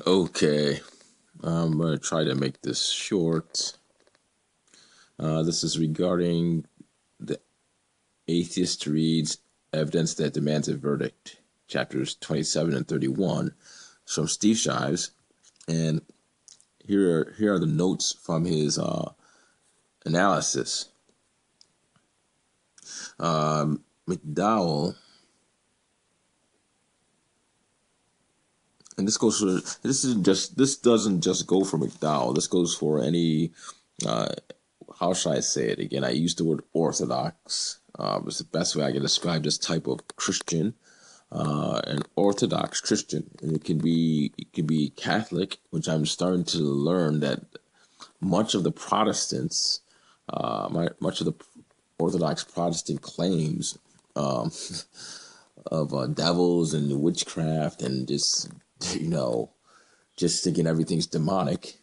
Okay, I'm going to try to make this short. This is regarding the atheist reads Evidence That Demands a Verdict, chapters 27 and 31, from Steve Shives. And here are the notes from his analysis. McDowell, and this doesn't just go for McDowell. This goes for any. How should I say it again? I use the word orthodox. It's the best way I can describe this type of Christian, an Orthodox Christian, and it can be Catholic, which I'm starting to learn that much of the Protestants, much of the Orthodox Protestant claims of devils and witchcraft and just thinking everything's demonic.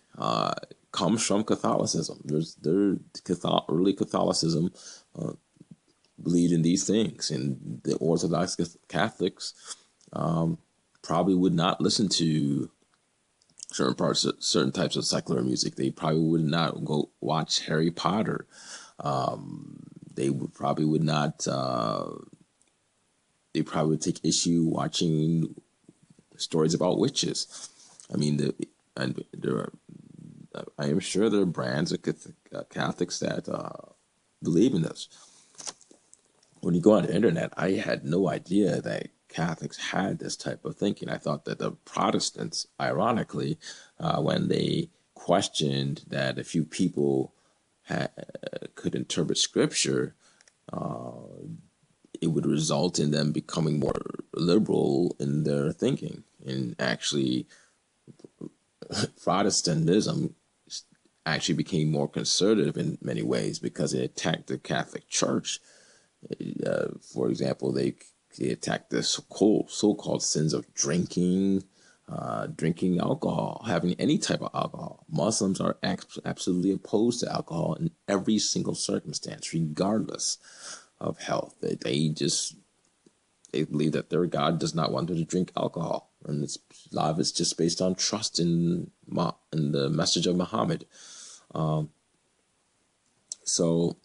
Comes from Catholicism. Early Catholicism believed in these things, and the Orthodox Catholics probably would not listen to certain types of secular music. They probably would not go watch Harry Potter. They probably would not. They probably would take issue watching stories about witches. I mean, I am sure there are brands of Catholics that believe in this. When you go on the internet, I had no idea that Catholics had this type of thinking. I thought that the Protestants, ironically, when they questioned that a few people could interpret Scripture, it would result in them becoming more liberal in their thinking. And actually, Protestantism actually became more conservative in many ways because it attacked the Catholic Church. For example, they attacked the so-called sins of drinking alcohol, having any type of alcohol. Muslims are absolutely opposed to alcohol in every single circumstance, regardless of health. They believe that their God does not want them to drink alcohol, and a lot of it's just based on trust in the message of Muhammad. So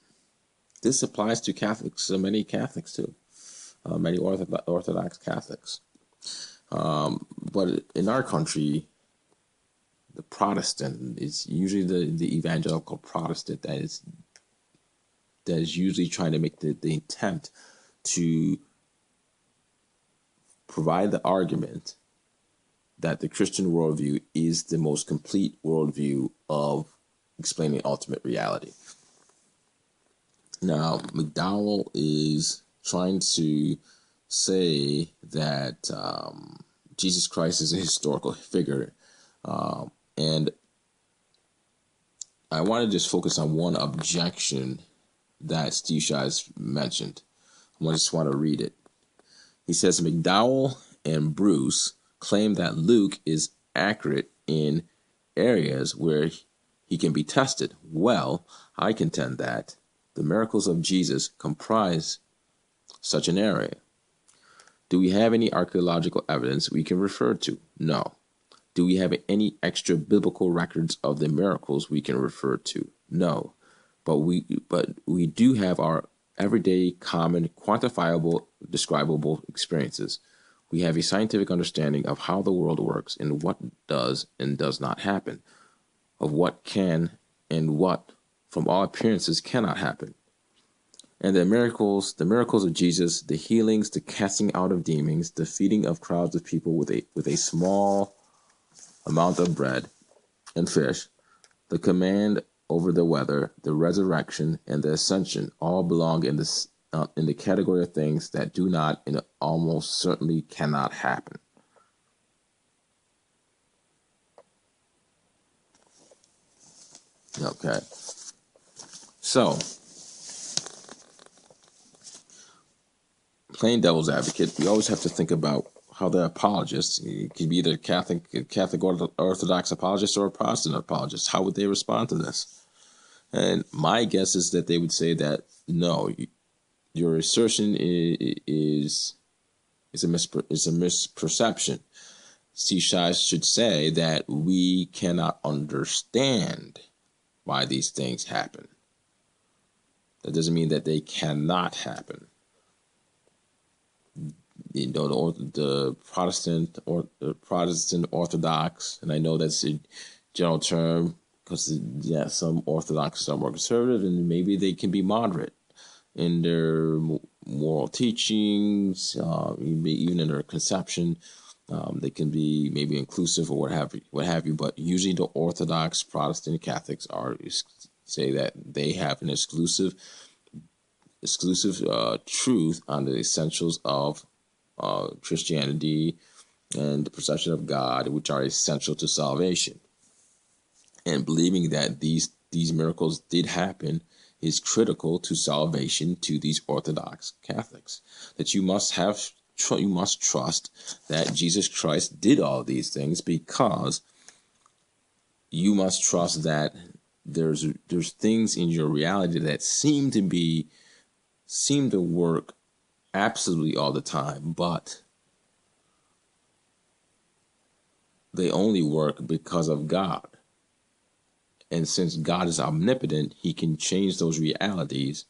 this applies to Catholics, many Catholics too, many Orthodox Catholics. But in our country, the Protestant is usually the evangelical Protestant that is usually trying to make the attempt to provide the argument that the Christian worldview is the most complete worldview of explaining ultimate reality. Now, McDowell is trying to say that Jesus Christ is a historical figure, and I want to just focus on one objection that Steve Shives mentioned. I just want to read it. He says, McDowell and Bruce claim that Luke is accurate in areas where he can be tested. Well, I contend that the miracles of Jesus comprise such an area. Do we have any archaeological evidence we can refer to? No. Do we have any extra biblical records of the miracles we can refer to? No. But we do have our everyday, common, quantifiable, describable experiences. We have a scientific understanding of how the world works and what does and does not happen, of what can and what, from all appearances, cannot happen. And the miracles of Jesus, the healings, the casting out of demons, the feeding of crowds of people with a small amount of bread and fish, the command over the weather, the resurrection, and the ascension all belong in the category of things that do not and almost certainly cannot happen. Okay. So, playing devil's advocate, we always have to think about how the apologists, it could be either Catholic Orthodox apologists or a Protestant apologist, how would they respond to this? And my guess is that they would say that, no, your assertion is a misperception. Steve should say that we cannot understand why these things happen. That doesn't mean that they cannot happen. You know, the Protestant Orthodox, and I know that's a general term because some Orthodox are more conservative, and maybe they can be moderate in their moral teachings, even in their conception. They can be maybe inclusive or what have you. But usually, the Orthodox Protestant Catholics say that they have an exclusive truth on the essentials of Christianity and the perception of God, which are essential to salvation. And believing that these miracles did happen is critical to salvation to these Orthodox Catholics. That you must trust that Jesus Christ did all these things, because you must trust that there's things in your reality that seem to work absolutely all the time, but they only work because of God. And since God is omnipotent, he can change those realities,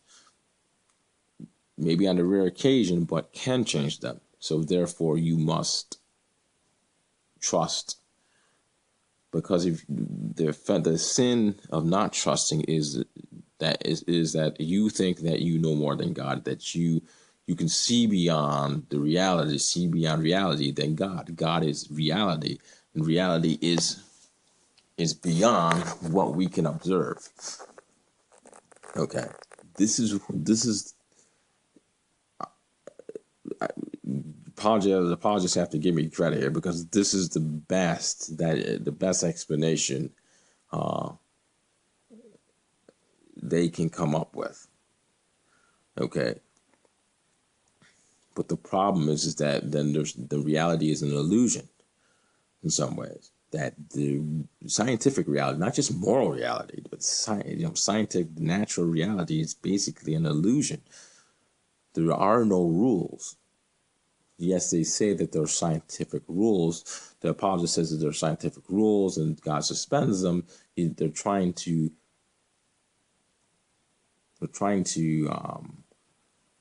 maybe on a rare occasion, but can change them. So therefore, you must trust, because if the sin of not trusting is that you think that you know more than God, that you can see beyond the reality, see beyond reality than God. God is reality, and reality is beyond what we can observe. Okay, this is apologists have to give me credit here, because this is the best explanation they can come up with. Okay, but the problem is that then the reality is an illusion in some ways. That the scientific reality, not just moral reality, but scientific, natural reality, is basically an illusion. There are no rules. Yes, they say that there are scientific rules. The apologist says that there are scientific rules and God suspends them. They're trying to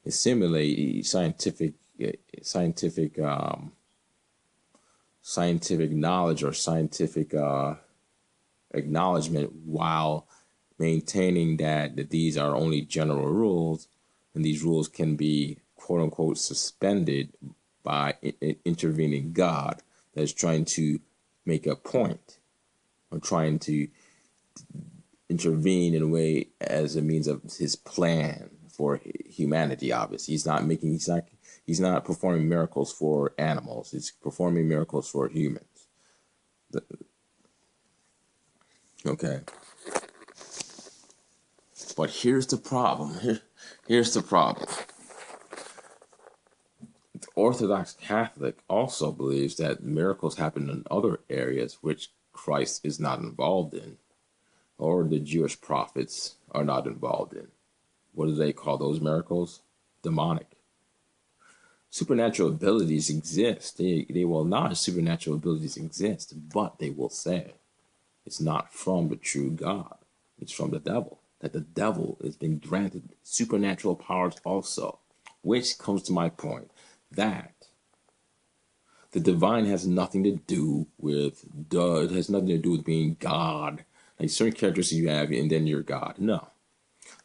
assimilate scientific knowledge or scientific acknowledgement, while maintaining that these are only general rules, and these rules can be quote unquote suspended by intervening God that is trying to make a point, or trying to intervene in a way as a means of his plan for humanity. Obviously, he's not performing miracles for animals. He's performing miracles for humans. Okay. But here's the problem. Here's the problem. The Orthodox Catholic also believes that miracles happen in other areas which Christ is not involved in, or the Jewish prophets are not involved in. What do they call those miracles? Demonic. Supernatural abilities exist. They will not. Supernatural abilities exist, but they will say it's not from the true God. It's from the devil. That the devil has been granted supernatural powers also, which comes to my point that the divine has nothing to do with it has nothing to do with being God. Like certain characteristics you have, and then you're God. No,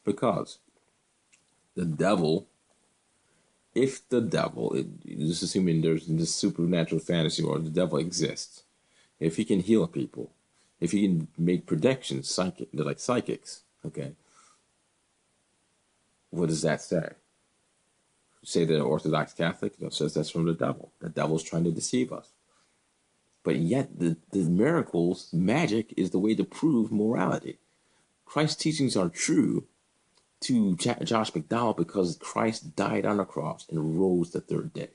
because the devil, if the devil, just assuming there's this supernatural fantasy or the devil exists, if he can heal people, if he can make predictions, they're like psychics, okay, what does that say? Say that an Orthodox Catholic says that's from the devil. The devil's trying to deceive us. But yet the miracles, magic, is the way to prove morality. Christ's teachings are true to Josh McDowell because Christ died on the cross and rose the third day.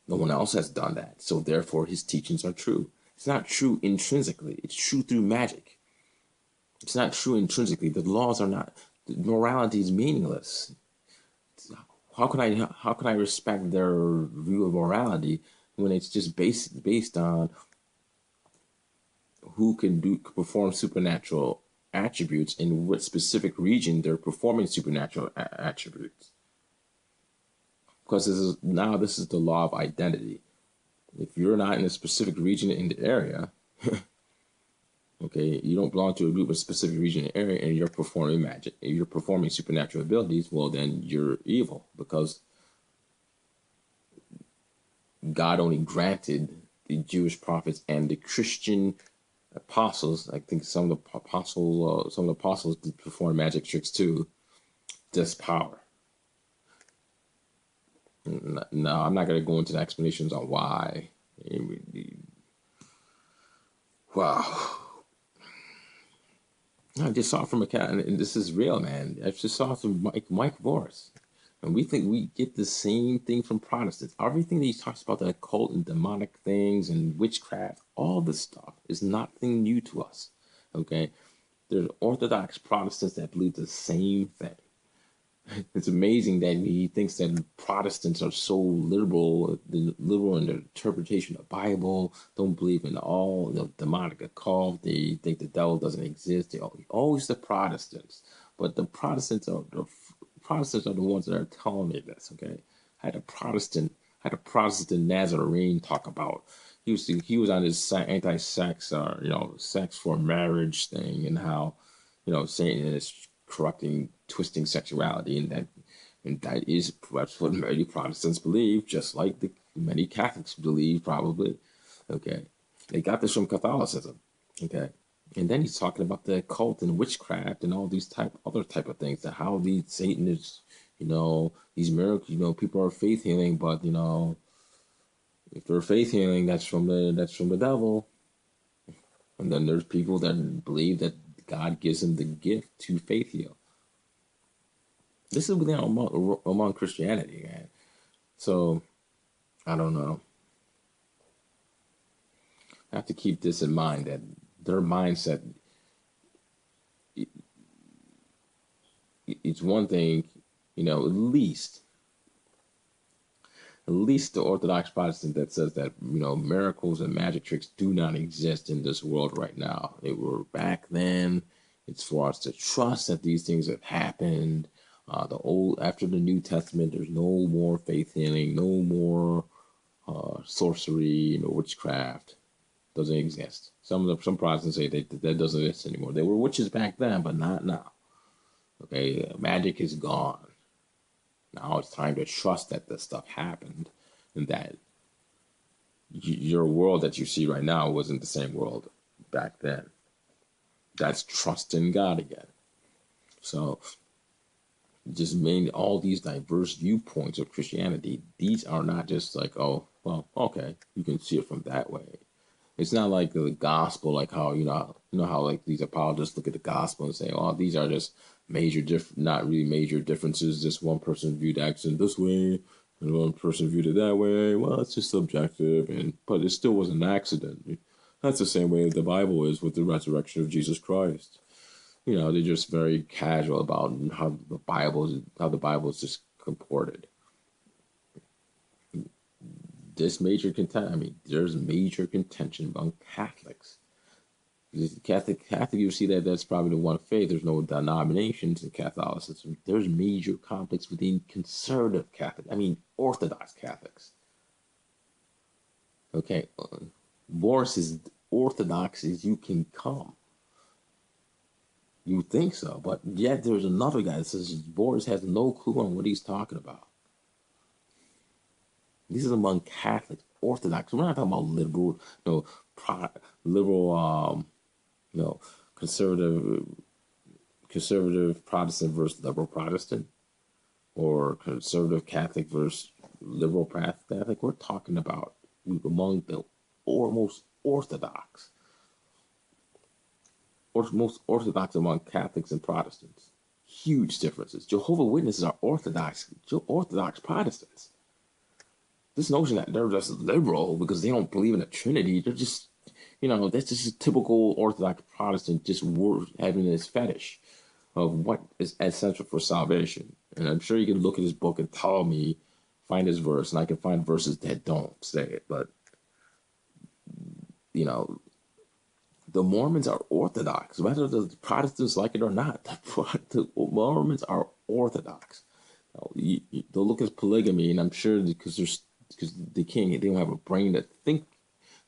No one else has done that. So therefore his teachings are true. It's not true intrinsically. It's true through magic. It's not true intrinsically. The laws are not. Morality is meaningless. How can I respect their view of morality when it's just based on who can perform supernatural attributes in what specific region they're performing supernatural attributes. Because this is the law of identity. If you're not in a specific region in the area, okay, you don't belong to a group of specific region and area, and you're performing magic, and you're performing supernatural abilities, well, then you're evil, because God only granted the Jewish prophets and the Christian apostles. I think some of the apostles did perform magic tricks too. This power. No, I'm not going to go into the explanations on why. Wow. I just saw it from a cat, and this is real, man. I just saw it from Mike Morris. And we think we get the same thing from Protestants. Everything that he talks about, the occult and demonic things and witchcraft, all this stuff is nothing new to us. Okay? There's Orthodox Protestants that believe the same thing. It's amazing that he thinks that Protestants are so liberal in their interpretation of the Bible, don't believe in all the demonic occult. They think the devil doesn't exist. They always the Protestants. But the Protestants are the ones that are telling me this, okay? I had a Protestant Nazarene talk about. He was on his anti-sex, sex for marriage thing, and how, Satan is corrupting, twisting sexuality, and that is perhaps what many Protestants believe, just like many Catholics believe, probably. Okay, they got this from Catholicism. Okay, and then he's talking about the occult and witchcraft and all these other type of things. That how Satan is, these miracles. People are faith healing, but if they're faith healing, that's from the devil. And then there's people that believe that God gives them the gift to faith heal. This is among Christianity, man. So, I don't know. I have to keep this in mind, that their mindset, it's one thing, at least the Orthodox Protestant that says that, miracles and magic tricks do not exist in this world right now. They were back then. It's for us to trust that these things have happened. After the New Testament, there's no more faith healing, no more sorcery, witchcraft. Doesn't exist. Some Protestants say that doesn't exist anymore. They were witches back then, but not now. Okay, magic is gone. Now it's time to trust that this stuff happened, and that your world that you see right now wasn't the same world back then. That's trust in God again. So, just mainly all these diverse viewpoints of Christianity, these are not just like, oh, well, okay, you can see it from that way. It's not like the gospel, like how, how like these apologists look at the gospel and say, oh, these are just not really major differences. Just one person viewed action this way, and one person viewed it that way. Well, it's just subjective, but it still was an accident. That's the same way the Bible is with the resurrection of Jesus Christ. They're just very casual about how the Bible is just comported. There's major contention among Catholics. Catholic, you see that's probably the one faith. There's no denominations in Catholicism. There's major conflicts within conservative Catholics. Orthodox Catholics. Okay, Boris is orthodox as you can come. You think so, but yet there's another guy that says Boris has no clue on what he's talking about. This is among Catholics, Orthodox. We're not talking about liberal, conservative Protestant versus liberal Protestant, or conservative Catholic versus liberal Catholic. We're talking about among the most Orthodox among Catholics and Protestants. Huge differences. Jehovah's Witnesses are Orthodox Protestants. This notion that they're just liberal because they don't believe in the Trinity, they're just, that's just a typical Orthodox Protestant just having this fetish of what is essential for salvation. And I'm sure you can look at this book and tell me find this verse, and I can find verses that don't say it. But you know, the Mormons are Orthodox, whether the Protestants like it or not. The Mormons are Orthodox. They'll look at polygamy, and I'm sure because they don't have a brain to think.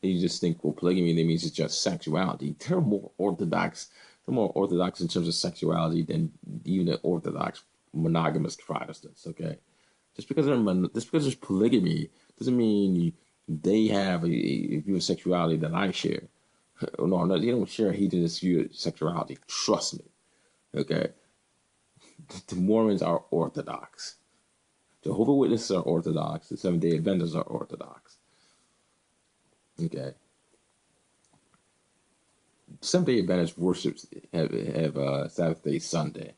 They just think, well, polygamy that means it's just sexuality. They're more orthodox. They're more orthodox in terms of sexuality than even the Orthodox monogamous Protestants. Okay, just because there's polygamy doesn't mean they have a view of sexuality that I share. No, they don't share a hedonist view of sexuality. Trust me. Okay, the Mormons are Orthodox. Jehovah's Witnesses are Orthodox. The Seventh-day Adventists are Orthodox. Okay. Seventh-day Adventists worships have Saturday.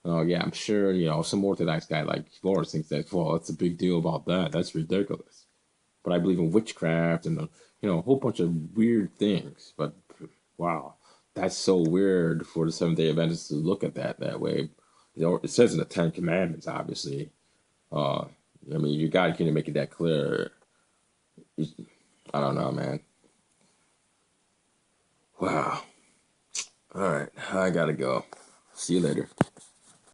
Oh yeah, I'm sure some Orthodox guy like Flores thinks that, well, that's a big deal about that. That's ridiculous. But I believe in witchcraft and a whole bunch of weird things. But wow, that's so weird for the Seventh-day Adventists to look at that way. It says in the Ten Commandments, obviously. You got to make it that clear. I don't know, man. Wow. All right, I gotta go. See you later.